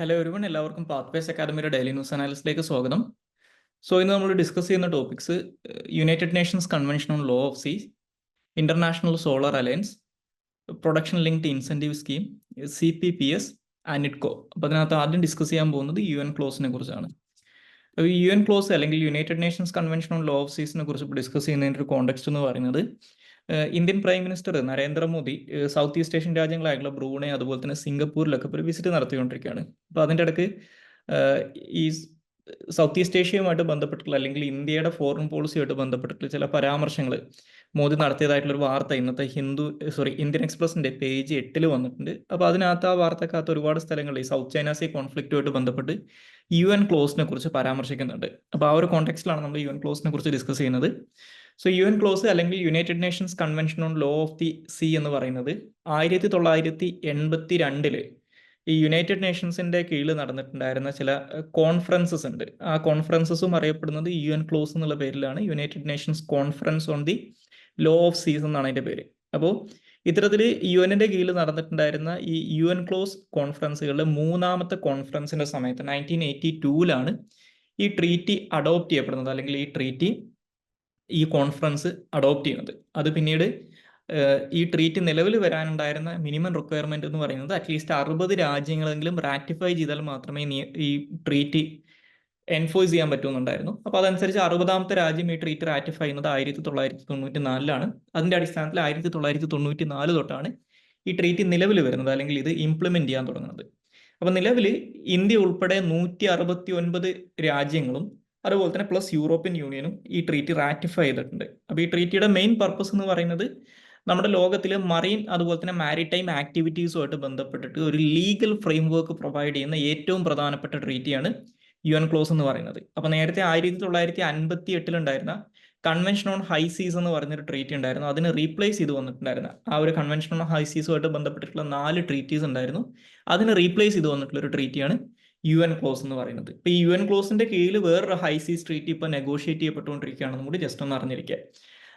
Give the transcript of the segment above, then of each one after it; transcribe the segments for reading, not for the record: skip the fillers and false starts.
Hello everyone, എല്ലാവർക്കും Pathways അക്കാദമിയുടെ daily news അനാലിസിലേക്ക് സ്വാഗതം. ഇന്ന് നമ്മൾ ഡിസ്കസ് ചെയ്യുന്ന topics United Nations convention on law of seas, international solar alliance, production linked incentive scheme, CPPS, and. അപ്പോൾ അതിനകത്ത് ആദ്യം ഡിസ്കസ് ചെയ്യാൻ പോകുന്നത് UN ക്ലോസിനെ കുറിച്ചാണ്. UN ക്ലോസ് അല്ലെങ്കിൽ united Nations convention on law of സീസിനെ കുറിച്ച് ഇപ്പോൾ ഡിസ്കസ് ചെയ്യുന്നതിൻ്റെ ഒരു കോണ്ടെക്സ്റ്റ് എന്ന് പറയുന്നത്, Indian prime minister Narendra Modi south east Asian രാജ്യങ്ങളായിട്ടുള്ള ബ്രൂണെ അതുപോലെ തന്നെ സിംഗപ്പൂരിലൊക്കെ ഒരു വിസിറ്റ് നടത്തിക്കൊണ്ടിരിക്കുകയാണ്. അപ്പോൾ അതിൻ്റെ ഇടയ്ക്ക് ഈ സൗത്ത് ഈസ്റ്റ് ഏഷ്യയുമായിട്ട് ബന്ധപ്പെട്ടിട്ടുള്ള അല്ലെങ്കിൽ ഇന്ത്യയുടെ ഫോറിൻ പോളിസിയായിട്ട് ബന്ധപ്പെട്ടിട്ടുള്ള ചില പരാമർശങ്ങൾ മോദി നടത്തിയതായിട്ടുള്ളൊരു വാർത്ത ഇന്നത്തെ ഇന്ത്യൻ എക്സ്പ്രസിൻ്റെ പേജ് 8 വന്നിട്ടുണ്ട്. അപ്പോൾ അതിനകത്ത് ആ വാർത്തക്കകത്ത് ഒരുപാട് സ്ഥലങ്ങളിൽ ഈ സൗത്ത് ചൈന സീ കോൺഫ്ലിക്റ്റുമായിട്ട് ബന്ധപ്പെട്ട് UN ക്ലോസിനെ കുറിച്ച് പരാമർശിക്കുന്നുണ്ട്. അപ്പോൾ ആ ഒരു കോണ്ടെക്സ്റ്റിലാണ് നമ്മൾ UN ക്ലോസിനെ കുറിച്ച് ഡിസ്കസ് ചെയ്യുന്നത്. UN ക്ലോസ് അല്ലെങ്കിൽ united Nations convention on law of the see എന്ന് പറയുന്നത് 1982 ഈ യുണൈറ്റഡ് നേഷൻസിന്റെ കീഴിൽ നടന്നിട്ടുണ്ടായിരുന്ന ചില കോൺഫറൻസസ് ഉണ്ട്. ആ കോൺഫറൻസസും അറിയപ്പെടുന്നത് UN ക്ലോസ് എന്നുള്ള പേരിലാണ്. United Nations conference on the law of സീസ് എന്നാണ് അതിന്റെ പേര്. അപ്പോൾ ഇത്തരത്തിൽ UNന്റെ കീഴിൽ നടന്നിട്ടുണ്ടായിരുന്ന ഈ UN ക്ലോസ് കോൺഫറൻസുകളുടെ മൂന്നാമത്തെ കോൺഫറൻസിന്റെ സമയത്ത് 1982 ഈ ട്രീറ്റി അഡോപ്റ്റ് ചെയ്യപ്പെടുന്നത്, അല്ലെങ്കിൽ ഈ കോൺഫറൻസ് അഡോപ്റ്റ് ചെയ്യുന്നത്. അത് പിന്നീട് ഈ ട്രീറ്റ് നിലവിൽ വരാനുണ്ടായിരുന്ന മിനിമം റിക്വയർമെന്റ് എന്ന് പറയുന്നത് അറ്റ്ലീസ്റ്റ് 60 രാജ്യങ്ങളെങ്കിലും റാറ്റിഫൈ ചെയ്താൽ മാത്രമേ ഈ ട്രീറ്റ് എൻഫോഴ്സ് ചെയ്യാൻ പറ്റുന്നുണ്ടായിരുന്നു. അപ്പോൾ അതനുസരിച്ച് 60ാമത്തെ രാജ്യം ഈ ട്രീറ്റ് റാറ്റിഫൈ ചെയ്യുന്നത് 1994 അതിന്റെ അടിസ്ഥാനത്തിൽ 1994 തൊട്ടാണ് ഈ ട്രീറ്റ് നിലവിൽ വരുന്നത്, അല്ലെങ്കിൽ ഇത് ഇംപ്ലിമെന്റ് ചെയ്യാൻ തുടങ്ങുന്നത്. അപ്പോൾ നിലവിൽ ഇന്ത്യ ഉൾപ്പെടെ 169 രാജ്യങ്ങളും അതുപോലെ തന്നെ പ്ലസ് യൂറോപ്യൻ യൂണിയനും ഈ ട്രീറ്റി റാറ്റിഫൈ ചെയ്തിട്ടുണ്ട്. അപ്പോൾ ഈ ട്രീറ്റിയുടെ മെയിൻ പർപ്പസ് എന്ന് പറയുന്നത് നമ്മുടെ ലോകത്തിലെ മറീൻ അതുപോലെ തന്നെ മാരിടൈം ആക്ടിവിറ്റീസുമായിട്ട് ബന്ധപ്പെട്ടിട്ട് ഒരു ലീഗൽ ഫ്രെയിംവർക്ക് പ്രൊവൈഡ് ചെയ്യുന്ന ഏറ്റവും പ്രധാനപ്പെട്ട ട്രീറ്റിയാണ് UN ക്ലോസ് എന്ന് പറയുന്നത്. അപ്പോൾ നേരത്തെ 1958 ഉണ്ടായിരുന്ന കൺവെൻഷൻ ഓൺ ഹൈ സീസ് എന്ന് പറഞ്ഞൊരു ട്രീറ്റി ഉണ്ടായിരുന്നു. അതിന് റീപ്ലേസ് ചെയ്ത് വന്നിട്ടുണ്ടായിരുന്ന ആ ഒരു കൺവെൻഷൻ ഓൺ ഹൈ സീസുമായിട്ട് ബന്ധപ്പെട്ടിട്ടുള്ള 4 ട്രീറ്റീസ് ഉണ്ടായിരുന്നു. അതിന് റീപ്ലേസ് ചെയ്ത് വന്നിട്ടുള്ള ഒരു ട്രീറ്റിയാണ് UN ക്ലോസ് എന്ന് പറയുന്നത്. ഇപ്പൊ ഈ UN ക്ലോസിന്റെ കീഴിൽ വേറൊരു ഹൈ സീസ് ട്രീറ്റി ഇപ്പൊ നെഗോഷിയേറ്റ് ചെയ്യപ്പെട്ടുകൊണ്ടിരിക്കുകയാണെന്നും കൂടി ജസ്റ്റ് ഒന്ന് അറിഞ്ഞിരിക്കുക.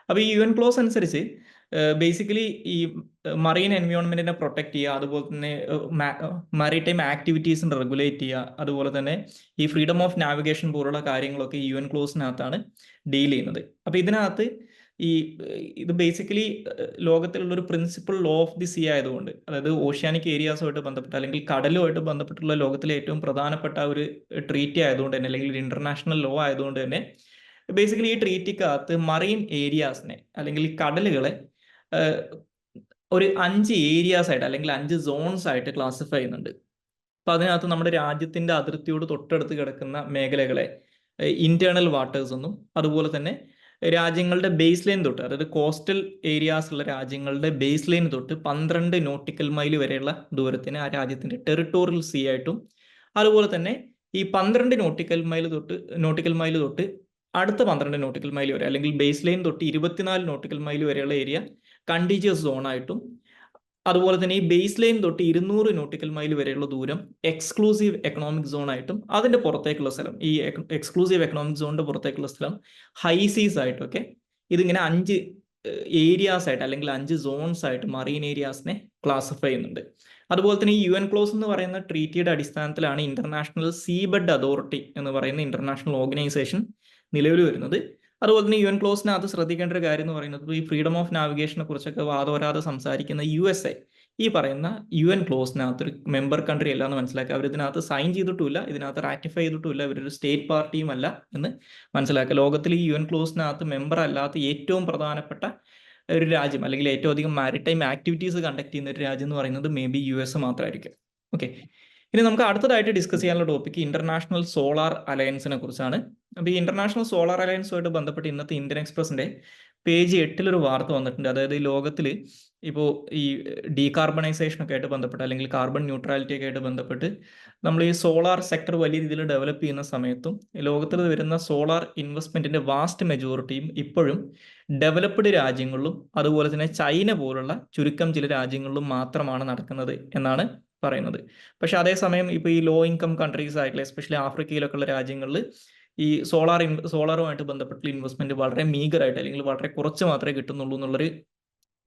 അപ്പൊ ഈ UN ക്ലോസ് അനുസരിച്ച് ബേസിക്കലി ഈ മറീൻ എൻവയോൺമെന്റിനെ പ്രൊട്ടക്ട് ചെയ്യുക, അതുപോലെ തന്നെ മാരിടൈം ആക്ടിവിറ്റീസിനെ റെഗുലേറ്റ് ചെയ്യുക, അതുപോലെ തന്നെ ഈ ഫ്രീഡം ഓഫ് നാവിഗേഷൻ പോലുള്ള കാര്യങ്ങളൊക്കെ UN ക്ലോസിനകത്താണ് ഡീൽ ചെയ്യുന്നത്. അപ്പൊ ഇതിനകത്ത് ഇത് ബേസിക്കലി ലോകത്തിലുള്ള ഒരു principal law of the see ആയതുകൊണ്ട്, അതായത് ഓഷ്യാനിക് ഏരിയാസുമായിട്ട് ബന്ധപ്പെട്ട അല്ലെങ്കിൽ കടലുമായിട്ട് ബന്ധപ്പെട്ടുള്ള ലോകത്തിലെ ഏറ്റവും പ്രധാനപ്പെട്ട ഒരു ട്രീറ്റി ആയതുകൊണ്ട് തന്നെ, അല്ലെങ്കിൽ ഒരു ഇന്റർനാഷണൽ ലോ ആയതുകൊണ്ട് തന്നെ ബേസിക്കലി ഈ ട്രീറ്റിക്കകത്ത് മറീൻ ഏരിയാസിനെ അല്ലെങ്കിൽ കടലുകളെ ഒരു 5 ഏരിയാസ് ആയിട്ട് അല്ലെങ്കിൽ 5 സോൺസ് ആയിട്ട് ക്ലാസിഫൈ ചെയ്യുന്നുണ്ട്. അപ്പൊ അതിനകത്ത് നമ്മുടെ രാജ്യത്തിന്റെ അതിർത്തിയോട് തൊട്ടടുത്ത് കിടക്കുന്ന മേഖലകളെ ഇന്റേണൽ വാട്ടേഴ്സ് എന്നും, അതുപോലെ തന്നെ രാജ്യങ്ങളുടെ ബേസ് ലൈൻ തൊട്ട്, അതായത് കോസ്റ്റൽ ഏരിയാസ് ഉള്ള രാജ്യങ്ങളുടെ ബേസ് ലൈൻ തൊട്ട് 12 നോട്ടിക്കൽ മൈൽ വരെയുള്ള ദൂരത്തിന് ആ രാജ്യത്തിന്റെ ടെറിട്ടോറിയൽ സീ ആയിട്ടും, അതുപോലെ തന്നെ ഈ 12 നോട്ടിക്കൽ മൈൽ തൊട്ട് അടുത്ത 12 നോട്ടിക്കൽ മൈൽ വരെ, അല്ലെങ്കിൽ ബേസ് ലൈൻ തൊട്ട് 24 നോട്ടിക്കൽ മൈൽ വരെയുള്ള ഏരിയ കണ്ടീജിയസ് സോൺ ആയിട്ടും, അതുപോലെ തന്നെ ഈ ബേസ് ലൈൻ തൊട്ട് 200 നോട്ടിക്കൽ മൈൽ വരെയുള്ള ദൂരം എക്സ്ക്ലൂസീവ് എക്കണോമിക് സോൺ ആയിട്ടും, അതിന്റെ പുറത്തേക്കുള്ള സ്ഥലം, ഈ എക്സ്ക്ലൂസീവ് എക്കണോമിക് സോണിന്റെ പുറത്തേക്കുള്ള സ്ഥലം ഹൈ സീസ് ആയിട്ടൊക്കെ ഇതിങ്ങനെ 5 ഏരിയാസ് ആയിട്ട് അല്ലെങ്കിൽ 5 സോൺസ് ആയിട്ട് മറീൻ ഏരിയാസിനെ ക്ലാസിഫൈ ചെയ്യുന്നുണ്ട്. അതുപോലെ തന്നെ ഈ UN ക്ലോസ് എന്ന് പറയുന്ന ട്രീറ്റിയുടെ അടിസ്ഥാനത്തിലാണ് ഇന്റർനാഷണൽ സീബെഡ് അതോറിറ്റി എന്ന് പറയുന്ന ഇന്റർനാഷണൽ ഓർഗനൈസേഷൻ നിലവിൽ വരുന്നത്. അതുപോലെ തന്നെ UN ക്ലോസിനകത്ത് ശ്രദ്ധിക്കേണ്ട ഒരു കാര്യം എന്ന് പറയുന്നത്, ഈ ഫ്രീഡം ഓഫ് നാവിഗേഷനെ കുറിച്ചൊക്കെ വാദോരാതെ സംസാരിക്കുന്ന USA ഈ പറയുന്ന UN ക്ലോസിനകത്ത് ഒരു മെമ്പർ കൺട്രി അല്ല എന്ന് മനസ്സിലാക്കുക. അവർ ഇതിനകത്ത് സൈൻ ചെയ്തിട്ടുമില്ല, ഇതിനകത്ത് റാറ്റിഫൈ ചെയ്തിട്ടുമില്ല, ഇവരൊരു സ്റ്റേറ്റ് പാർട്ടിയും അല്ല എന്ന് മനസ്സിലാക്കുക. ലോകത്തിൽ ഈ UN ക്ലോസിനകത്ത് മെമ്പർ അല്ലാത്ത ഏറ്റവും പ്രധാനപ്പെട്ട ഒരു രാജ്യം, അല്ലെങ്കിൽ ഏറ്റവും അധികം മാരിടൈം ആക്ടിവിറ്റീസ് കണ്ടക്ട് ചെയ്യുന്ന ഒരു രാജ്യം എന്ന് പറയുന്നത് മേ ബി US മാത്രമായിരിക്കും. ഓക്കെ, ഇനി നമുക്ക് അടുത്തതായിട്ട് ഡിസ്കസ് ചെയ്യാനുള്ള ടോപ്പിക് ഇന്റർനാഷണൽ സോളാർ അലയൻസിനെ കുറിച്ചാണ്. അപ്പോൾ ഈ ഇന്റർനാഷണൽ സോളാർ അലയൻസുമായിട്ട് ബന്ധപ്പെട്ട് ഇന്നത്തെ ഇന്ത്യൻ എക്സ്പ്രസിന്റെ പേജ് 8 ഒരു വാർത്ത വന്നിട്ടുണ്ട്. അതായത് ഈ ലോകത്തിൽ ഇപ്പോൾ ഈ ഡീകാർബണൈസേഷൻ ഒക്കെ ആയിട്ട് ബന്ധപ്പെട്ട്, അല്ലെങ്കിൽ കാർബൺ ന്യൂട്രാലിറ്റി ഒക്കെ ആയിട്ട് ബന്ധപ്പെട്ട് നമ്മൾ ഈ സോളാർ സെക്ടർ വലിയ രീതിയിൽ ഡെവലപ്പ് ചെയ്യുന്ന സമയത്തും ലോകത്തിൽ വരുന്ന സോളാർ ഇൻവെസ്റ്റ്മെന്റിന്റെ വാസ്റ്റ് മെജോറിറ്റിയും ഇപ്പോഴും ഡെവലപ്ഡ് രാജ്യങ്ങളിലും അതുപോലെ തന്നെ ചൈന പോലുള്ള ചുരുക്കം ചില രാജ്യങ്ങളിലും മാത്രമാണ് നടക്കുന്നത് എന്നാണ് പറയുന്നത്. പക്ഷെ അതേസമയം ഇപ്പോൾ ഈ ലോ ഇൻകം കൺട്രീസ് ആയിട്ടുള്ള എസ്പെഷ്യലി ആഫ്രിക്കയിലൊക്കെ ഉള്ള രാജ്യങ്ങളിൽ ഈ സോളാറുമായിട്ട് ബന്ധപ്പെട്ടുള്ള ഇൻവെസ്റ്റ്മെന്റ് വളരെ മീഗറായിട്ട്, അല്ലെങ്കിൽ വളരെ കുറച്ച് മാത്രമേ കിട്ടുന്നുള്ളൂ എന്നുള്ളൊരു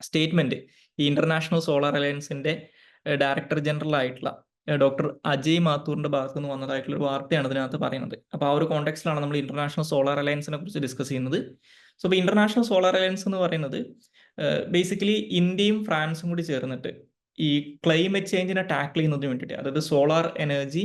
സ്റ്റേറ്റ്മെന്റ് ഈ ഇന്റർനാഷണൽ സോളാർ അലയൻസിന്റെ ഡയറക്ടർ ജനറൽ ആയിട്ടുള്ള ഡോക്ടർ അജയ് മാത്തൂറിന്റെ ഭാഗത്ത് നിന്ന് വന്നതായിട്ടുള്ള ഒരു വാർത്തയാണ് ഇതിനകത്ത് പറയുന്നത്. അപ്പോൾ ആ ഒരു കോണ്ടെക്സ്റ്റിലാണ് നമ്മൾ ഇന്റർനാഷണൽ സോളാർ അലയൻസിനെ കുറിച്ച് ഡിസ്കസ് ചെയ്യുന്നത്. സോ ഇപ്പോൾ ഇന്റർനാഷണൽ സോളാർ അലയൻസ് എന്ന് പറയുന്നത് ബേസിക്കലി ഇന്ത്യയും ഫ്രാൻസും കൂടി ചേർന്നിട്ട് ഈ ക്ലൈമറ്റ് ചേഞ്ചിനെ ടാക്കിൾ ചെയ്യുന്നതിന് വേണ്ടിയിട്ട്, അതായത് സോളാർ എനർജി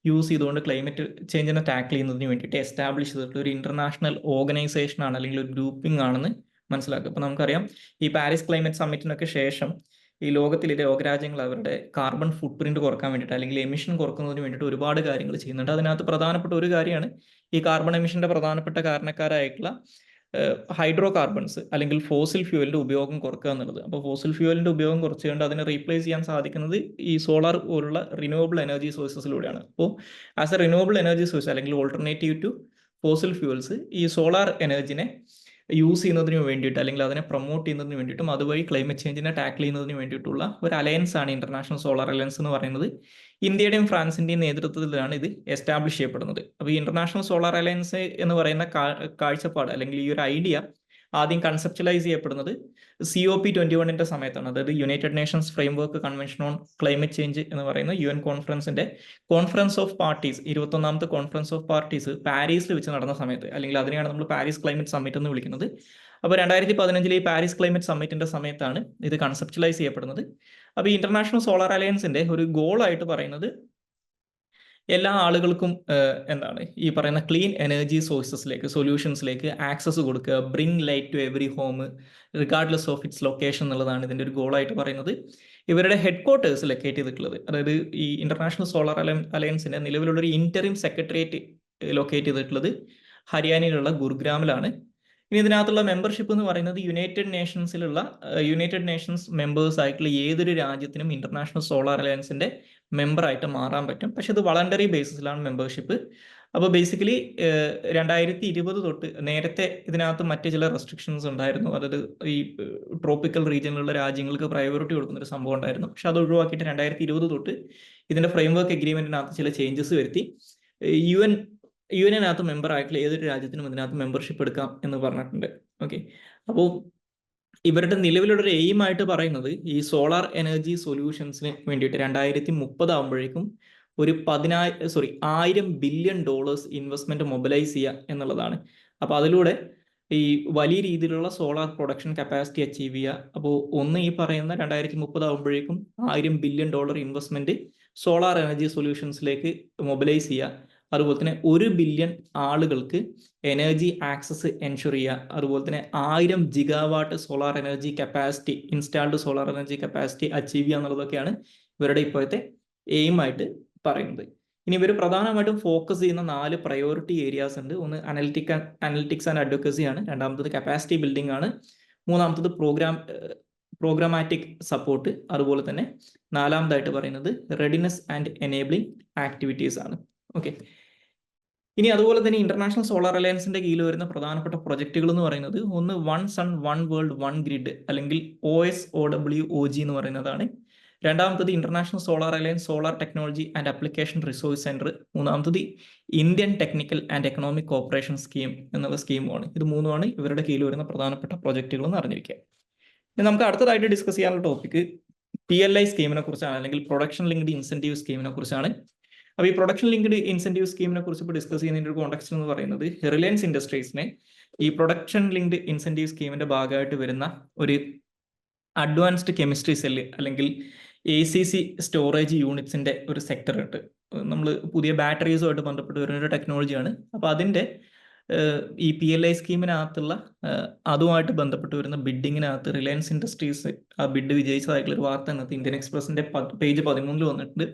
യൂസ് ചെയ്തുകൊണ്ട് ക്ലൈമറ്റ് ചേഞ്ചിനെ ടാക്കിൾ ചെയ്യുന്നതിന് വേണ്ടിയിട്ട് എസ്റ്റാബ്ലിഷ് ചെയ്തിട്ടുള്ള ഒരു ഇന്റർനാഷണൽ ഓർഗനൈസേഷൻ ആണ്, അല്ലെങ്കിൽ ഒരു ഗ്രൂപ്പിംഗ് ആണെന്ന് മനസ്സിലാക്കുക. അപ്പോൾ നമുക്കറിയാം ഈ പാരീസ് ക്ലൈമറ്റ് സമ്മിറ്റിനൊക്കെ ശേഷം ഈ ലോകത്തിലെ ലോകരാജ്യങ്ങൾ അവരുടെ കാർബൺ ഫുട് പ്രിന്റ് കുറക്കാൻ വേണ്ടിയിട്ട്, അല്ലെങ്കിൽ എമിഷൻ കുറക്കുന്നതിന് വേണ്ടിയിട്ട് ഒരുപാട് കാര്യങ്ങൾ ചെയ്യുന്നുണ്ട്. അതിനകത്ത് പ്രധാനപ്പെട്ട ഒരു കാര്യമാണ് ഈ കാർബൺ എമിഷന്റെ പ്രധാനപ്പെട്ട കാരണക്കാരായിട്ടുള്ള ഹൈഡ്രോ കാർബൺസ് അല്ലെങ്കിൽ ഫോസിൽ ഫ്യൂവലിന്റെ ഉപയോഗം കുറക്കുക എന്നുള്ളത്. അപ്പോൾ ഫോസിൽ ഫ്യൂവലിന്റെ ഉപയോഗം കുറച്ചുകൊണ്ട് അതിനെ റീപ്ലേസ് ചെയ്യാൻ സാധിക്കുന്നത് ഈ സോളാർ പോലുള്ള റിന്യൂവബിൾ എനർജി സോഴ്സസിലൂടെയാണ്. അപ്പോൾ as a renewable energy source അല്ലെങ്കിൽ ഓൾട്ടർനേറ്റീവ് ടു ഫോസിൽ ഫ്യൂവൽസ്, ഈ സോളാർ എനർജിനെ യൂസ് ചെയ്യുന്നതിന് വേണ്ടിയിട്ട് അല്ലെങ്കിൽ അതിനെ പ്രൊമോട്ട് ചെയ്യുന്നതിന് വേണ്ടിയിട്ടും അതുവഴി ക്ലൈമറ്റ് ചേഞ്ചിനെ ടാക്കിൾ ചെയ്യുന്നതിന് വേണ്ടിയിട്ടുള്ള ഒരു അലയൻസ് ആണ് ഇന്റർനാഷണൽ സോളാർ അലയൻസ് എന്ന് പറയുന്നത്. ഇന്ത്യയുടെയും ഫ്രാൻസിന്റെയും നേതൃത്വത്തിലാണ് ഇത് എസ്റ്റാബ്ലിഷ് ചെയ്യപ്പെടുന്നത്. അപ്പോൾ ഈ ഇന്റർനാഷണൽ സോളാർ അലയൻസ് എന്ന് പറയുന്ന കാഴ്ചപ്പാട് അല്ലെങ്കിൽ ഈ ഒരു ഐഡിയ ആദ്യം കൺസെപ്റ്റലൈസ് ചെയ്യപ്പെടുന്നത് COP21 സമയത്താണ്. അതായത് United Nations framework convention on climate change എന്ന് പറയുന്ന UN കോൺഫറൻസിന്റെ കോൺഫറൻസ് ഓഫ് പാർട്ടീസ് 21ാമത്തെ കോൺഫറൻസ് ഓഫ് പാർട്ടീസ് പാരീസിൽ വെച്ച് നടന്ന സമയത്ത്, അല്ലെങ്കിൽ അതിനെയാണ് നമ്മൾ പാരീസ് ക്ലൈമറ്റ് സമ്മിറ്റ് എന്ന് വിളിക്കുന്നത്. അപ്പോൾ 2015 ഈ പാരീസ് ക്ലൈമറ്റ് സമ്മിറ്റിന്റെ സമയത്താണ് ഇത് കൺസെപ്റ്റലൈസ് ചെയ്യപ്പെടുന്നത്. അപ്പോൾ ഈ ഇന്റർനാഷണൽ സോളാർ അലയൻസിന്റെ ഒരു ഗോളായിട്ട് പറയുന്നത് എല്ലാ ആളുകൾക്കും എന്താണ് ഈ പറയുന്ന ക്ലീൻ എനർജി സോഴ്സസിലേക്ക്, സൊല്യൂഷൻസിലേക്ക് ആക്സസ് കൊടുക്കുക, bring light to every home regardless of its location എന്നുള്ളതാണ് ഇതിൻ്റെ ഒരു ഗോളായിട്ട് പറയുന്നത്. ഇവരുടെ ഹെഡ് ക്വാർട്ടേഴ്സ് ലൊക്കേറ്റ് ചെയ്തിട്ടുള്ളത്, അതായത് ഈ ഇന്റർനാഷണൽ സോളാർ അലയൻസിന്റെ നിലവിലുള്ള ഒരു ഇന്ററിം സെക്രട്ടേറിയറ്റ് ലൊക്കേറ്റ് ചെയ്തിട്ടുള്ളത് ഹരിയാനയിലുള്ള ഗുരുഗ്രാമിലാണ്. ഇനി ഇതിനകത്തുള്ള മെമ്പർഷിപ്പ് എന്ന് പറയുന്നത് യുണൈറ്റഡ് നേഷൻസ് മെമ്പേഴ്സ് ആയിട്ടുള്ള ഏതൊരു രാജ്യത്തിനും ഇന്റർനാഷണൽ സോളാർ അലയൻസിന്റെ മെമ്പറായിട്ട് മാറാൻ പറ്റും. പക്ഷെ ഇത് വളണ്ടറി ബേസിസിലാണ് മെമ്പർഷിപ്പ്. അപ്പോൾ ബേസിക്കലി 2020 തൊട്ട് നേരത്തെ ഇതിനകത്ത് മറ്റ് ചില റെസ്ട്രിക്ഷൻസ് ഉണ്ടായിരുന്നു. അതായത് ഈ ട്രോപ്പിക്കൽ റീജിയനിലുള്ള രാജ്യങ്ങൾക്ക് പ്രയോറിറ്റി കൊടുക്കുന്ന ഒരു സംഭവം ഉണ്ടായിരുന്നു. പക്ഷെ അത് ഒഴിവാക്കിയിട്ട് 2020 തൊട്ട് ഇതിന്റെ ഫ്രെയിംവർക്ക് എഗ്രിമെന്റിനകത്ത് ചില ചേഞ്ചസ് വരുത്തി യുഎനകത്ത് മെമ്പർ ആയിട്ടുള്ള ഏതൊരു രാജ്യത്തിനും ഇതിനകത്ത് മെമ്പർഷിപ്പ് എടുക്കാം എന്ന് പറഞ്ഞിട്ടുണ്ട്. ഓക്കെ, അപ്പോൾ ഇവരുടെ നിലവിലുള്ള ഒരു എയിം ആയിട്ട് പറയുന്നത് ഈ സോളാർ എനർജി സൊല്യൂഷൻസിന് വേണ്ടിയിട്ട് 2030 ആകുമ്പോഴേക്കും ഒരു $1000 ബില്യൺ ഇൻവെസ്റ്റ്മെന്റ് മൊബിലൈസ് ചെയ്യുക എന്നുള്ളതാണ്. അപ്പോൾ അതിലൂടെ ഈ വലിയ രീതിയിലുള്ള സോളാർ പ്രൊഡക്ഷൻ കപ്പാസിറ്റി അച്ചീവ് ചെയ്യുക. അപ്പോൾ ഈ പറയുന്ന 2030 ആകുമ്പോഴേക്കും $1000 ബില്യൺ ഇൻവെസ്റ്റ്മെന്റ് സോളാർ എനർജി സൊല്യൂഷൻസിലേക്ക് മൊബിലൈസ് ചെയ്യുക. അതുപോലെ തന്നെ 1 ബില്യൺ ആളുകൾക്ക് എനർജി ആക്സസ് എൻഷുർ ചെയ്യുക. അതുപോലെ തന്നെ 1000 gigawatt solar energy capacity, installed solar energy capacity achieve ചെയ്യുക എന്നുള്ളതൊക്കെയാണ് ഇവരുടെ ഇപ്പോഴത്തെ എയിം ആയിട്ട് പറയുന്നത്. ഇനി ഇവർ പ്രധാനമായിട്ടും ഫോക്കസ് ചെയ്യുന്ന 4 പ്രയോറിറ്റി ഏരിയാസ് ഉണ്ട്. ഒന്ന് അനലിറ്റിക്സ് ആൻഡ് അഡ്വക്കസി ആണ്, രണ്ടാമത്തത് കപ്പാസിറ്റി ബിൽഡിംഗ് ആണ്, മൂന്നാമത്തത് പ്രോഗ്രാമാറ്റിക് സപ്പോർട്ട്, അതുപോലെ തന്നെ നാലാമതായിട്ട് പറയുന്നത് റെഡിനെസ് ആൻഡ് എനേബിളിംഗ് ആക്ടിവിറ്റീസ് ആണ്. ഓക്കെ, ഇനി അതുപോലെ തന്നെ ഇന്റർനാഷണൽ സോളാർ അലയൻസിന്റെ കീഴിൽ വരുന്ന പ്രധാനപ്പെട്ട പ്രൊജക്ടുകൾ എന്ന് പറയുന്നത് ഒന്ന് one sun one world one grid അല്ലെങ്കിൽ OSOWOG എന്ന് പറയുന്നതാണ്. രണ്ടാമത്തത് international solar alliance solar technology and application resource centre, മൂന്നാമത്തത് Indian technical and economic cooperation scheme എന്നുള്ള സ്കീമുമാണ്. ഇത് മൂന്നുമാണ് ഇവരുടെ കീഴിൽ വരുന്ന പ്രധാനപ്പെട്ട പ്രൊജക്ടുകൾ എന്ന് അറിഞ്ഞിരിക്കുക. ഇനി നമുക്ക് അടുത്തതായിട്ട് ഡിസ്കസ് ചെയ്യാനുള്ള ടോപ്പിക് PLI സ്കീമിനെ കുറിച്ചാണ്, അല്ലെങ്കിൽ പ്രൊഡക്ഷൻ ലിങ്ക്ഡ് ഇൻസെന്റീവ് സ്കീമിനെ കുറിച്ചാണ്. അപ്പോൾ ഈ പ്രൊഡക്ഷൻ ലിങ്ക്ഡ് ഇൻസെന്റീവ് സ്കീമിനെ കുറിച്ച് ഇപ്പോൾ ഡിസ്കസ് ചെയ്യുന്നതിന്റെ ഒരു കോണ്ടെക്സ്റ്റ് എന്ന് പറയുന്നത് റിലയൻസ് ഇൻഡസ്ട്രീസിനെ ഈ പ്രൊഡക്ഷൻ ലിങ്ക്ഡ് ഇൻസെന്റീവ് സ്കീമിന്റെ ഭാഗമായിട്ട് വരുന്ന ഒരു അഡ്വാൻസ്ഡ് കെമിസ്ട്രി സെല്ല് അല്ലെങ്കിൽ ACC സ്റ്റോറേജ് യൂണിറ്റ്സിന്റെ ഒരു സെക്ടർ ഉണ്ട്. നമ്മൾ പുതിയ ബാറ്ററീസുമായിട്ട് ബന്ധപ്പെട്ട് വരുന്ന ഒരു ടെക്നോളജിയാണ്. അപ്പോൾ അതിന്റെ ഈ PLI സ്കീമിനകത്തുള്ള അതുമായിട്ട് ബന്ധപ്പെട്ട് വരുന്ന ബിഡിങ്ങിനകത്ത് റിലയൻസ് ഇൻഡസ്ട്രീസ് ആ ബിഡ് വിജയിച്ചതായിട്ടുള്ള ഒരു വാർത്ത ഇന്നത്തെ ഇന്ത്യൻ എക്സ്പ്രസിന്റെ പേജ് 13 വന്നിട്ടുണ്ട്.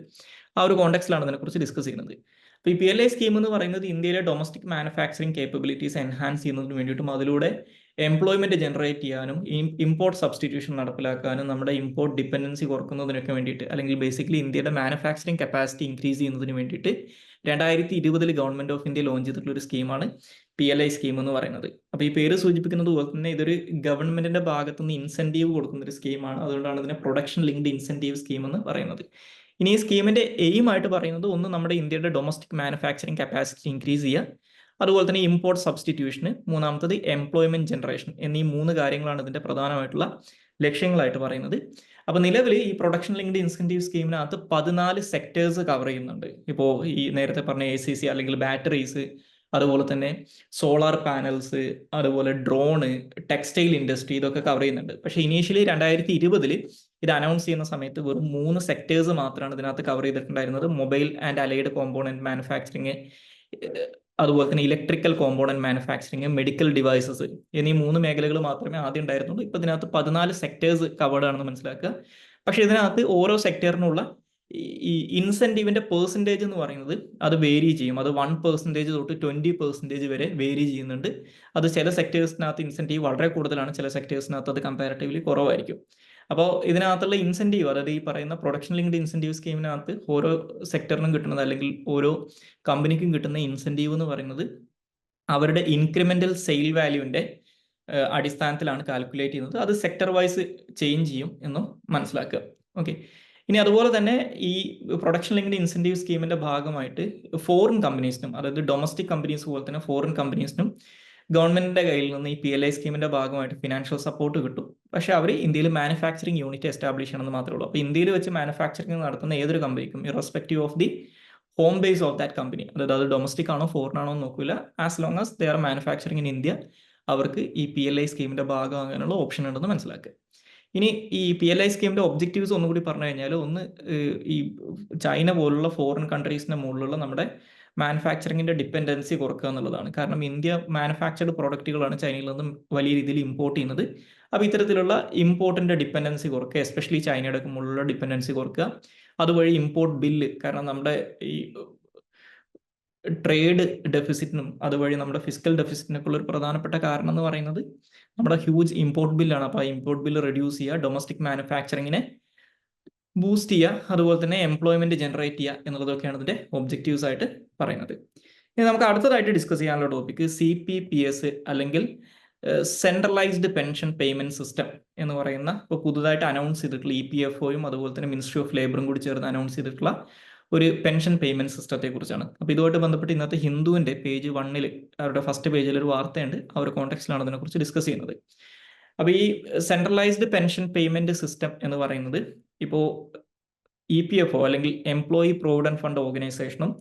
ആ ഒരു കോണ്ടെക്സ്റ്റിലാണ് ഇതിനെക്കുറിച്ച് ഡിസ്കസ് ചെയ്യുന്നത്. അപ്പോൾ ഈ PLI സ്കീം എന്ന് പറയുന്നത് ഇന്ത്യയിലെ ഡൊമസ്റ്റിക് മാനുഫാക്ചറിങ് കേപ്പബിലിറ്റീസ് എൻഹാൻസ് ചെയ്യുന്നതിന് വേണ്ടിയിട്ടും അതിലൂടെ എംപ്ലോയ്മെന്റ് ജനറേറ്റ് ചെയ്യാനും ഇമ്പോർട്ട് സബ്സ്റ്റിറ്റ്യൂഷൻ നടപ്പിലാക്കാനും നമ്മുടെ ഇമ്പോർട്ട് ഡിപ്പെൻഡൻസി കുറക്കുന്നതിനൊക്കെ വേണ്ടിയിട്ട്, അല്ലെങ്കിൽ ബേസിക്കലി ഇന്ത്യയുടെ മാനുഫാക്ചറിങ് കപ്പാസിറ്റി ഇൻക്രീസ് ചെയ്യുന്നതിന് വേണ്ടിയിട്ട് 2020 ഗവൺമെന്റ് ഓഫ് ഇന്ത്യ ലോഞ്ച് ചെയ്തിട്ടുള്ള ഒരു സ്കീമാണ് PLI സ്കീം എന്ന് പറയുന്നത്. അപ്പോൾ ഈ പേര് സൂചിപ്പിക്കുന്നത് പോലെ തന്നെ ഇതൊരു ഗവൺമെന്റിന്റെ ഭാഗത്തുനിന്ന് ഇൻസെന്റീവ് കൊടുക്കുന്ന ഒരു സ്കീമാണ്. അതുകൊണ്ടാണ് ഇതിനെ പ്രൊഡക്ഷൻ ലിങ്ക്ഡ് ഇൻസെന്റീവ് സ്കീം എന്ന് പറയുന്നത്. ഇനി ഈ സ്കീമിന്റെ എയിം ആയിട്ട് പറയുന്നത് ഒന്ന് നമ്മുടെ ഇന്ത്യയുടെ ഡൊമസ്റ്റിക് മാനുഫാക്ചറിങ് കപ്പാസിറ്റി ഇൻക്രീസ് ചെയ്യുക, അതുപോലെ തന്നെ ഇമ്പോർട്ട് സബ്സ്റ്റിറ്റ്യൂഷന്, മൂന്നാമത്തത് എംപ്ലോയ്മെന്റ് ജനറേഷൻ എന്നീ 3 കാര്യങ്ങളാണ് ഇതിന്റെ പ്രധാനമായിട്ടുള്ള ലക്ഷ്യങ്ങളായിട്ട് പറയുന്നത്. അപ്പോൾ നിലവിൽ ഈ പ്രൊഡക്ഷൻ ലിങ്ക്ഡ് ഇൻസെന്റീവ് സ്കീമിനകത്ത് 14 സെക്ടേഴ്സ് കവർ ചെയ്യുന്നുണ്ട്. ഇപ്പോൾ ഈ നേരത്തെ പറഞ്ഞ ACC അല്ലെങ്കിൽ ബാറ്ററീസ്, അതുപോലെ തന്നെ സോളാർ പാനൽസ്, അതുപോലെ ഡ്രോണ്, ടെക്സ്റ്റൈൽ ഇൻഡസ്ട്രി, ഇതൊക്കെ കവർ ചെയ്യുന്നുണ്ട്. പക്ഷേ ഇനീഷ്യലി 2020 ഇത് അനൗൺസ് ചെയ്യുന്ന സമയത്ത് വെറും 3 സെക്ടേഴ്സ് മാത്രമാണ് ഇതിനകത്ത് കവർ ചെയ്തിട്ടുണ്ടായിരുന്നത്. Mobile and allied component manufacturing, അതുപോലെ തന്നെ electrical component manufacturing, medical devices എന്നീ 3 മേഖലകൾ മാത്രമേ ആദ്യം ഉണ്ടായിരുന്നുള്ളൂ. ഇപ്പൊ ഇതിനകത്ത് 14 സെക്ടേഴ്സ് കവേർഡ് ആണെന്ന് മനസ്സിലാക്കുക. പക്ഷെ ഇതിനകത്ത് ഓരോ സെക്ടറിനുള്ള ഈ ഇൻസെന്റീവിന്റെ പെർസെൻറ്റേജ് എന്ന് പറയുന്നത് അത് വേരി ചെയ്യും. അത് 1% തൊട്ട് 20% വരെ വേരി ചെയ്യുന്നുണ്ട്. അത് ചില സെക്ടേഴ്സിനകത്ത് ഇൻസെന്റീവ് വളരെ കൂടുതലാണ്, ചില സെക്ടേഴ്സിനകത്ത് അത് കമ്പാരിറ്റീവ്ലി കുറവായിരിക്കും. അപ്പോൾ ഇതിനകത്തുള്ള ഇൻസെന്റീവ്, അതായത് ഈ പറയുന്ന പ്രൊഡക്ഷൻ ലിങ്ക്ഡ് ഇൻസെന്റീവ് സ്കീമിനകത്ത് ഓരോ സെക്ടറിനും കിട്ടുന്നത് അല്ലെങ്കിൽ ഓരോ കമ്പനിക്കും കിട്ടുന്ന ഇൻസെന്റീവ് എന്ന് പറയുന്നത് അവരുടെ ഇൻക്രിമെന്റൽ സെയിൽ വാല്യൂവിന്റെ അടിസ്ഥാനത്തിലാണ് കാൽക്കുലേറ്റ് ചെയ്യുന്നത്. അത് സെക്ടർ വൈസ് ചേഞ്ച് ചെയ്യും എന്നും മനസ്സിലാക്കുക. ഓക്കെ, ഇനി അതുപോലെ തന്നെ ഈ പ്രൊഡക്ഷൻ ലിങ്ക്ഡ് ഇൻസെന്റീവ് സ്കീമിന്റെ ഭാഗമായിട്ട് ഫോറിൻ കമ്പനീസിനും, അതായത് ഡൊമസ്റ്റിക് കമ്പനീസ് പോലെ തന്നെ ഫോറിൻ കമ്പനീസിനും ഗവൺമെന്റിന്റെ കയ്യിൽ നിന്ന് ഈ PLI സ്കീമിന്റെ ഭാഗമായിട്ട് ഫിനാൻഷ്യൽ സപ്പോർട്ട് കിട്ടും. പക്ഷെ അവർ ഇന്ത്യയിൽ മാനുഫാക്ചറിങ് യൂണിറ്റ് എസ്റ്റാബ്ലിഷ് ചെയ്യണമെന്ന് മാത്രമേ ഉള്ളൂ. അപ്പോൾ ഇന്ത്യയിൽ വെച്ച് മാനുഫാക്ചറിങ് നടത്തുന്ന ഏതൊരു കമ്പനിക്കും irrespective of the home base of that company, അതായത് അത് ഡൊമസ്റ്റിക് ആണോ ഫോറിൻ ആണോ നോക്കില്ല, as long as they are manufacturing in India, അവർക്ക് ഈ PLI സ്കീമിന്റെ ഭാഗമാകാനുള്ള ഓപ്ഷൻ ഉണ്ടെന്ന് മനസ്സിലാക്കുക. ഇനി ഈ PLI സ്കീമിന്റെ ഒബ്ജക്റ്റീവ്സ് ഒന്നുകൂടി പറഞ്ഞു കഴിഞ്ഞാൽ, ഒന്ന് ഈ ചൈന പോലുള്ള ഫോറിൻ കൺട്രീസിന്റെ മുകളിലുള്ള നമ്മുടെ മാനുഫാക്ചറിങ്ങിന്റെ ഡിപ്പെൻഡൻസി കുറക്കുക എന്നുള്ളതാണ്. കാരണം ഇന്ത്യ മാനുഫാക്ചർഡ് പ്രോഡക്റ്റുകളാണ് ചൈനയിൽ നിന്നും വലിയ രീതിയിൽ ഇമ്പോർട്ട് ചെയ്യുന്നത്. അപ്പോൾ ഇത്തരത്തിലുള്ള ഇമ്പോർട്ടിന്റെ ഡിപ്പെൻഡൻസി കുറക്കുക, എസ്പെഷ്യലി ചൈനയുടെ മുകളിലുള്ള ഡിപ്പെൻഡൻസി കുറക്കുക. അതുവഴി ഇമ്പോർട്ട് ബില്ല്, കാരണം നമ്മുടെ ഈ ട്രേഡ് ഡെഫിസിറ്റിനും അതുവഴി നമ്മുടെ ഫിസിക്കൽ ഡെഫിസിറ്റിനൊക്കെ ഉള്ള ഒരു പ്രധാനപ്പെട്ട കാരണം എന്ന് പറയുന്നത് നമ്മുടെ ഹ്യൂജ് ഇമ്പോർട്ട് ബില്ലാണ്. അപ്പോൾ ആ ഇമ്പോർട്ട് ബില്ല് റെഡ്യൂസ് ചെയ്യുക, ഡൊമസ്റ്റിക് മാനുഫാക്ചറിങ്ങിനെ ബൂസ്റ്റ് ചെയ്യുക, അതുപോലെ തന്നെ എംപ്ലോയ്മെന്റ് ജനറേറ്റ് ചെയ്യുക എന്നുള്ളതൊക്കെയാണ് ഇതിന്റെ ഒബ്ജക്റ്റീവ്സ് ആയിട്ട് പറയുന്നത്. ഇനി നമുക്ക് അടുത്തതായിട്ട് ഡിസ്കസ് ചെയ്യാനുള്ള ടോപ്പിക് CPPS അല്ലെങ്കിൽ സെൻട്രലൈസ്ഡ് പെൻഷൻ പേയ്മെന്റ് സിസ്റ്റം എന്ന് പറയുന്ന, ഇപ്പോൾ പുതുതായിട്ട് അനൗൺസ് ചെയ്തിട്ടുള്ള EPFOയും അതുപോലെ തന്നെ മിനിസ്ട്രി ഓഫ് ലേബറും കൂടി ചേർന്ന് അനൗൺസ് ചെയ്തിട്ടുള്ള ഒരു പെൻഷൻ പേയ്മെന്റ് സിസ്റ്റത്തെ കുറിച്ചാണ്. അപ്പോൾ ഇതുമായിട്ട് ബന്ധപ്പെട്ട് ഇന്നത്തെ ഹിന്ദുവിന്റെ പേജ് 1 അവരുടെ ഫസ്റ്റ് പേജിൽ ഒരു വാർത്തയുണ്ട്. ആ ഒരു കോണ്ടെക്സ്റ്റിലാണ് അതിനെക്കുറിച്ച് ഡിസ്കസ് ചെയ്യുന്നത്. അപ്പോൾ ഈ സെൻട്രലൈസ്ഡ് പെൻഷൻ പേയ്മെന്റ് സിസ്റ്റം എന്ന് പറയുന്നത് ഇപ്പോൾ EPFO അല്ലെങ്കിൽ എംപ്ലോയി പ്രൊവിഡന്റ് ഫണ്ട് ഓർഗനൈസേഷനും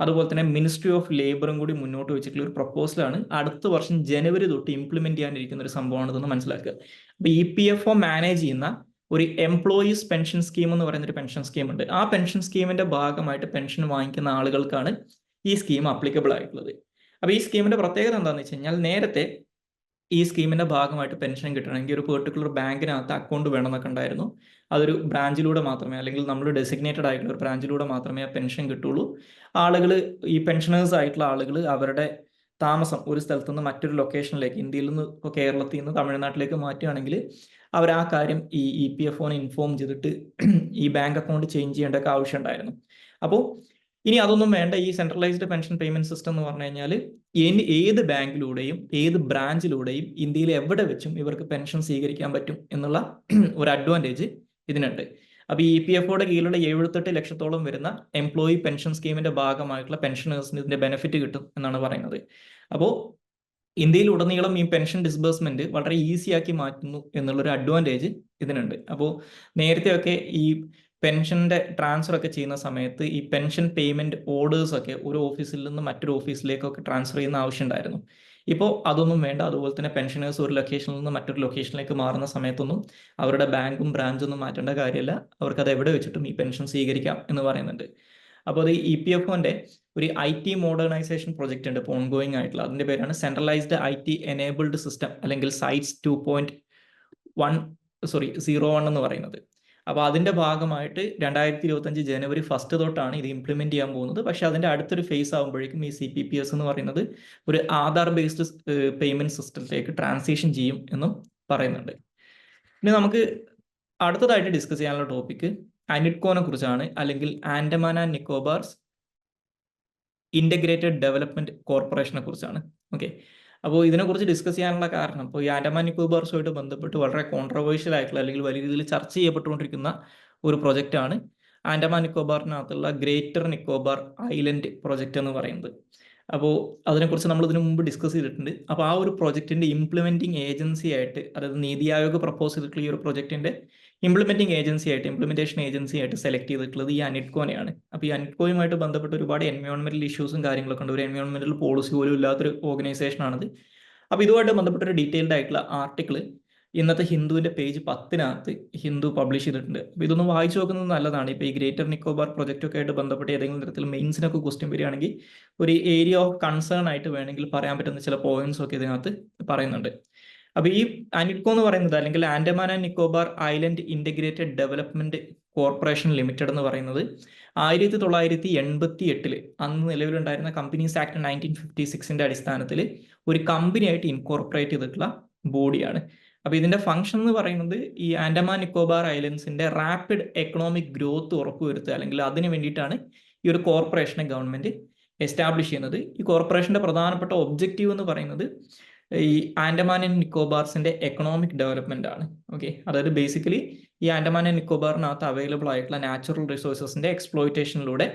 അതുപോലെ തന്നെ മിനിസ്ട്രി ഓഫ് ലേബറും കൂടി മുന്നോട്ട് വെച്ചിട്ടുള്ള ഒരു പ്രപ്പോസലാണ് അടുത്ത വർഷം ജനുവരി തൊട്ട് ഇംപ്ലിമെന്റ് ചെയ്യാനിരിക്കുന്ന ഒരു സംഭവമാണ് ഇതെന്ന് മനസ്സിലാക്കുക. അപ്പോൾ EPFO മാനേജ് ചെയ്യുന്ന ഒരു എംപ്ലോയീസ് പെൻഷൻ സ്കീം എന്ന് പറയുന്ന ഒരു പെൻഷൻ സ്കീം ഉണ്ട്. ആ പെൻഷൻ സ്കീമിന്റെ ഭാഗമായിട്ട് പെൻഷൻ വാങ്ങിക്കുന്ന ആളുകൾക്കാണ് ഈ സ്കീം അപ്ലിക്കബിൾ ആയിട്ടുള്ളത്. അപ്പോൾ ഈ സ്കീമിന്റെ പ്രത്യേകത എന്താണെന്ന് വെച്ച് കഴിഞ്ഞാൽ, നേരത്തെ ഈ സ്കീമിന്റെ ഭാഗമായിട്ട് പെൻഷൻ കിട്ടണമെങ്കിൽ ഒരു പെർട്ടിക്കുലർ ബാങ്കിനകത്ത് അക്കൗണ്ട് വേണമെന്നൊക്കെ ഉണ്ടായിരുന്നു. അതൊരു ബ്രാഞ്ചിലൂടെ മാത്രമേ, അല്ലെങ്കിൽ നമ്മൾ ഡെസിഗ്നേറ്റഡ് ആയിട്ടുള്ള ഒരു ബ്രാഞ്ചിലൂടെ മാത്രമേ ആ പെൻഷൻ കിട്ടുള്ളൂ. ആളുകൾ, ഈ പെൻഷനേഴ്സ് ആയിട്ടുള്ള ആളുകൾ അവരുടെ താമസം ഒരു സ്ഥലത്ത് നിന്ന് മറ്റൊരു ലൊക്കേഷനിലേക്ക്, ഇന്ത്യയിൽ നിന്ന് ഇപ്പോൾ കേരളത്തിൽ നിന്ന് തമിഴ്നാട്ടിലേക്ക് മാറ്റുകയാണെങ്കിൽ അവർ ആ കാര്യം ഈ EPFOനെ ഇൻഫോം ചെയ്തിട്ട് ഈ ബാങ്ക് അക്കൗണ്ട് ചേഞ്ച് ചെയ്യേണ്ടൊക്കെ ആവശ്യം ഉണ്ടായിരുന്നു. അപ്പോൾ ഇനി അതൊന്നും വേണ്ട. ഈ സെൻട്രലൈസ്ഡ് പെൻഷൻ പേയ്മെന്റ് സിസ്റ്റം എന്ന് പറഞ്ഞു കഴിഞ്ഞാൽ ഏത് ബാങ്കിലൂടെയും ഏത് ബ്രാഞ്ചിലൂടെയും ഇന്ത്യയിൽ എവിടെ വെച്ചും ഇവർക്ക് പെൻഷൻ സ്വീകരിക്കാൻ പറ്റും എന്നുള്ള ഒരു അഡ്വാൻറ്റേജ് ഇതിനുണ്ട്. അപ്പോൾ ഈ EPFOയുടെ കീഴിലുള്ള 78 ലക്ഷത്തോളം വരുന്ന എംപ്ലോയി പെൻഷൻ സ്കീമിന്റെ ഭാഗമായിട്ടുള്ള പെൻഷനേഴ്സിന് ഇതിന്റെ ബെനിഫിറ്റ് കിട്ടും എന്നാണ് പറയുന്നത്. അപ്പോൾ ഇന്ത്യയിൽ ഉടനീളം ഈ പെൻഷൻ ഡിസ്ബേഴ്സ്മെന്റ് വളരെ ഈസി ആക്കി മാറ്റുന്നു എന്നുള്ളൊരു അഡ്വാൻറ്റേജ് ഇതിനുണ്ട്. അപ്പോൾ നേരത്തെയൊക്കെ ഈ പെൻഷന്റെ ട്രാൻസ്ഫർ ഒക്കെ ചെയ്യുന്ന സമയത്ത് ഈ പെൻഷൻ പേയ്മെന്റ് ഓർഡേഴ്സ് ഒക്കെ ഒരു ഓഫീസിൽ നിന്ന് മറ്റൊരു ഓഫീസിലേക്കൊക്കെ ട്രാൻസ്ഫർ ചെയ്യുന്ന ആവശ്യം ഉണ്ടായിരുന്നു. ഇപ്പോൾ അതൊന്നും വേണ്ട. അതുപോലെ തന്നെ പെൻഷനേഴ്സ് ഒരു ലൊക്കേഷനിൽ നിന്ന് മറ്റൊരു ലൊക്കേഷനിലേക്ക് മാറുന്ന സമയത്തൊന്നും അവരുടെ ബാങ്കും ബ്രാഞ്ചൊന്നും മാറ്റേണ്ട കാര്യമില്ല. അവർക്ക് അത് എവിടെ വെച്ചിട്ടും ഈ പെൻഷൻ സ്വീകരിക്കാം എന്ന് പറയുന്നുണ്ട്. അപ്പോൾ അത് EPFOന്റെ ഒരു IT മോഡേണൈസേഷൻ പ്രൊജക്റ്റ് ഉണ്ട് ഇപ്പോൾ ഓൺഗോയിങ് ആയിട്ടുള്ള. അതിന്റെ പേരാണ് സെൻട്രലൈസ്ഡ് IT എനേബിൾഡ് സിസ്റ്റം അല്ലെങ്കിൽ സൈറ്റ്സ് 2.01 എന്ന് പറയുന്നത്. അപ്പോൾ അതിന്റെ ഭാഗമായിട്ട് 2025 ജനുവരി 1 തൊട്ടാണ് ഇത് ഇംപ്ലിമെന്റ് ചെയ്യാൻ പോകുന്നത്. പക്ഷെ അതിന്റെ അടുത്തൊരു ഫേസ് ആകുമ്പോഴേക്കും ഈ CPPS എന്ന് പറയുന്നത് ഒരു ആധാർ ബേസ്ഡ് പേയ്മെന്റ് സിസ്റ്റത്തിലേക്ക് ട്രാൻസിഷൻ ചെയ്യും എന്നും പറയുന്നുണ്ട്. ഇനി നമുക്ക് അടുത്തതായിട്ട് ഡിസ്കസ് ചെയ്യാനുള്ള ടോപ്പിക് ANIDCOനെ കുറിച്ചാണ്, അല്ലെങ്കിൽ ആൻഡമാൻ ആൻഡ് നിക്കോബാർസ് ഇന്റഗ്രേറ്റഡ് ഡെവലപ്മെന്റ് കോർപ്പറേഷനെ കുറിച്ചാണ്. ഓക്കെ, അപ്പോൾ ഇതിനെക്കുറിച്ച് ഡിസ്കസ് ചെയ്യാനുള്ള കാരണം, ഇപ്പോൾ ഈ ആൻഡമാൻ നിക്കോബാർസുമായിട്ട് ബന്ധപ്പെട്ട് വളരെ കോൺട്രവേഴ്ഷ്യൽ ആയിട്ടുള്ള അല്ലെങ്കിൽ വലിയ രീതിയിൽ ചർച്ച ചെയ്യപ്പെട്ടുകൊണ്ടിരിക്കുന്ന ഒരു പ്രൊജക്റ്റാണ് ആൻഡമാൻ നിക്കോബാറിനകത്തുള്ള ഗ്രേറ്റർ നിക്കോബാർ ഐലൻഡ് പ്രൊജക്റ്റ് എന്ന് പറയുന്നത്. അപ്പോൾ അതിനെക്കുറിച്ച് നമ്മൾ ഇതിനു മുമ്പ് ഡിസ്കസ് ചെയ്തിട്ടുണ്ട്. അപ്പോൾ ആ ഒരു പ്രൊജക്റ്റിന്റെ ഇംപ്ലിമെന്റിംഗ് ഏജൻസി ആയിട്ട്, അതായത് നീതി ആയോഗ് പ്രപ്പോസ് ചെയ്തിട്ടുള്ള ഈ ഒരു പ്രൊജക്റ്റിന്റെ ഇംപ്ലിമെന്റേഷൻ ഏജൻസി ആയിട്ട് സെലക്ട് ചെയ്തിട്ടുള്ളത് ഈ അനിറ്റ്കോനെയാണ്. അപ്പോൾ ഈ അനിറ്റ്കോയുമായിട്ട് ബന്ധപ്പെട്ട് ഒരുപാട് എൻവയോൺമെന്റൽ ഇഷ്യൂസും കാര്യങ്ങളൊക്കെ ഉണ്ട്. ഒരു എൻവയോൺമെന്റൽ പോളിസി പോലും ഇല്ലാത്തൊരു ഓർഗനൈസേഷനാണിത്. അപ്പോൾ ഇതുമായിട്ട് ബന്ധപ്പെട്ടൊരു ഡീറ്റെയിൽഡ് ആയിട്ടുള്ള ആർട്ടിക്കിൾ ഇന്നത്തെ ഹിന്ദുവിന്റെ പേജ് 10 ഹിന്ദു പബ്ലിഷ് ചെയ്തിട്ടുണ്ട്. അപ്പോൾ ഇതൊന്ന് വായിച്ചു നോക്കുന്നത് നല്ലതാണ്. ഇപ്പോൾ ഈ ഗ്രേറ്റർ നിക്കോബാർ പ്രൊജക്റ്റ് ഒക്കെ ആയിട്ട് ബന്ധപ്പെട്ട് ഏതെങ്കിലും തരത്തിൽ മെയിൻസിനൊക്കെ ക്വസ്റ്റ്യൻ വരികയാണെങ്കിൽ ഒരു ഏരിയ ഓഫ് കൺസേൺ ആയിട്ട് വേണമെങ്കിൽ പറയാൻ പറ്റുന്ന ചില പോയിന്റ്സ് ഒക്കെ ഇതിനകത്ത് പറയുന്നുണ്ട്. അപ്പോൾ ഈ അനിറ്റ്കോ എന്ന് പറയുന്നത്, അല്ലെങ്കിൽ Andaman and Nicobar island integrated development corporation limited എന്ന് പറയുന്നത് 1988 അന്ന് നിലവിലുണ്ടായിരുന്ന കമ്പനീസ് ആക്ട് 1956 അടിസ്ഥാനത്തിൽ ഒരു കമ്പനിയായിട്ട് ഇൻകോർപ്പറേറ്റ് ചെയ്തിട്ടുള്ള ബോഡിയാണ്. അപ്പോൾ ഇതിന്റെ ഫംഗ്ഷൻ എന്ന് പറയുന്നത് ഈ ആൻഡമാൻ നിക്കോബാർ ഐലൻഡ്സിന്റെ റാപ്പിഡ് എക്കണോമിക് ഗ്രോത്ത് ഉറപ്പുവരുത്തുക, അല്ലെങ്കിൽ അതിന് വേണ്ടിയിട്ടാണ് ഈ ഒരു കോർപ്പറേഷനെ ഗവൺമെന്റ് എസ്റ്റാബ്ലിഷ് ചെയ്യുന്നത്. ഈ കോർപ്പറേഷന്റെ പ്രധാനപ്പെട്ട ഒബ്ജക്റ്റീവ് എന്ന് പറയുന്നത് ഈ ആൻഡമാൻ ആൻഡ് നിക്കോബാർസിന്റെ എക്കണോമിക് ഡെവലപ്മെന്റ് ആണ്. ഓക്കെ, അതായത് ബേസിക്കലി ഈ ആൻഡമാൻ ആൻഡ് നിക്കോബാറിനകത്ത് അവൈലബിൾ ആയിട്ടുള്ള നാച്ചുറൽ റിസോഴ്സസിന്റെ എക്സ്പ്ലോയിറ്റേഷനിലൂടെ,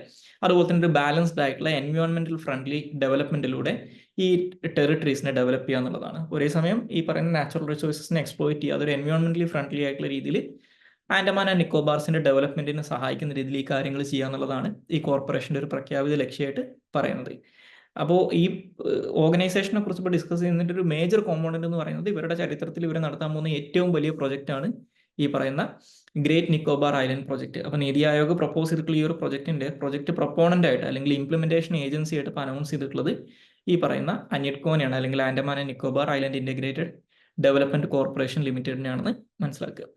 അതുപോലെ തന്നെ ഒരു ബാലൻസ്ഡ് ആയിട്ടുള്ള എൻവയോൺമെന്റൽ ഫ്രണ്ട്ലി ഡെവലപ്മെന്റിലൂടെ ഈ ടെറിട്ടറീസിനെ ഡെവലപ്പ് ചെയ്യുക എന്നുള്ളതാണ്. ഒരേ സമയം ഈ പറയുന്ന നാച്ചുറൽ റിസോഴ്സസിനെ എക്സ്പ്ലോയിറ്റ് ചെയ്യുക, അതൊരു എൻവയോൺമെന്റലി ഫ്രണ്ട്ലി ആയിട്ടുള്ള രീതിയിൽ ആൻഡമാൻ ആൻഡ് നിക്കോബാർസിന്റെ ഡെവലപ്മെന്റിനെ സഹായിക്കുന്ന രീതിയിൽ ഈ കാര്യങ്ങൾ ചെയ്യുക എന്നുള്ളതാണ് ഈ കോർപ്പറേഷന്റെ ഒരു പ്രഖ്യാപിത ലക്ഷ്യമായിട്ട് പറയുന്നത്. അപ്പോൾ ഈ ഓർഗനൈസേഷനെ കുറിച്ച് ഇപ്പോൾ ഡിസ്കസ് ചെയ്യുന്നതിൻ്റെ ഒരു മേജർ കോമ്പോണന്റ് എന്ന് പറയുന്നത് ഇവരുടെ ചരിത്രത്തിൽ ഇവർ നടത്താൻ പോകുന്ന ഏറ്റവും വലിയ പ്രൊജക്റ്റാണ് ഈ പറയുന്ന ഗ്രേറ്റ് നിക്കോബാർ ഐലൻഡ് പ്രൊജക്ട്. അപ്പോൾ നീതി ആയോഗ് പ്രപ്പോസ് ചെയ്തിട്ടുള്ള ഈ ഒരു പ്രൊജക്ട് പ്രൊപ്പോണന്റ് ആയിട്ട്, അല്ലെങ്കിൽ ഇംപ്ലിമെന്റേഷൻ ഏജൻസി ആയിട്ട് ഇപ്പോൾ അനൗൺസ് ചെയ്തിട്ടുള്ളത് ഈ പറയുന്ന അനിറ്റ്കോനെയാണ്, അല്ലെങ്കിൽ Andaman and Nicobar island integrated development corporation ലിമിറ്റഡിനെയാണെന്ന് മനസ്സിലാക്കുക.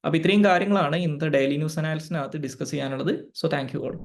അപ്പോൾ ഇത്രയും കാര്യങ്ങളാണ് ഇന്നത്തെ ഡെയിലി ന്യൂസ് അനാലിസിനകത്ത് ഡിസ്കസ് ചെയ്യാനുള്ളത്. So thank you all.